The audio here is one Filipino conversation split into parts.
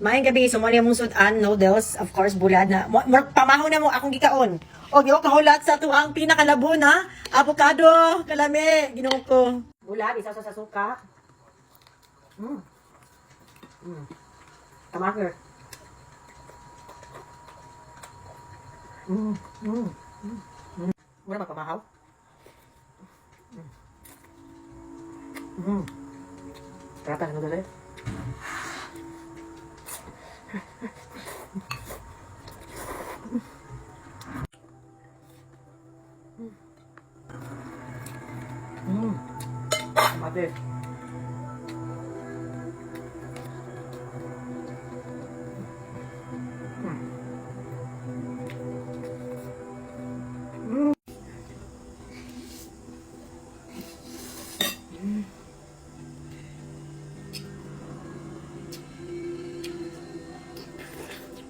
Maayong gabi, so mo mong sudan noodles, of course bulad na. Pamahaw na mo akong gikaon. O yo kahulat sa tuang pinakalabo na avocado, kalami, Ginoo ko. Bulad isa sa suka. Tamaker. Mura magpamahaw. Sarap ang noodles. Mati.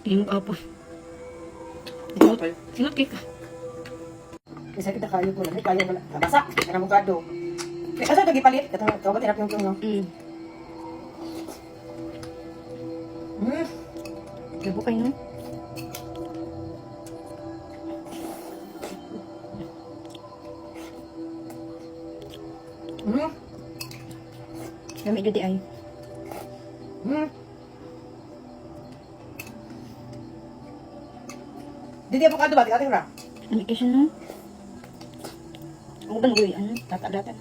Yung apa? Sinot ka. Isa kita kayo ko lang, kayo wala. Basa, ang avocado. Eh, asa lagi palit? Katong tawag tinap yung no. Labo kayo no? Lami di ay. Didi avocado ba? Tingnan ra. Lami kasi no? Ang ba nag-uwi? Ano? Data-data.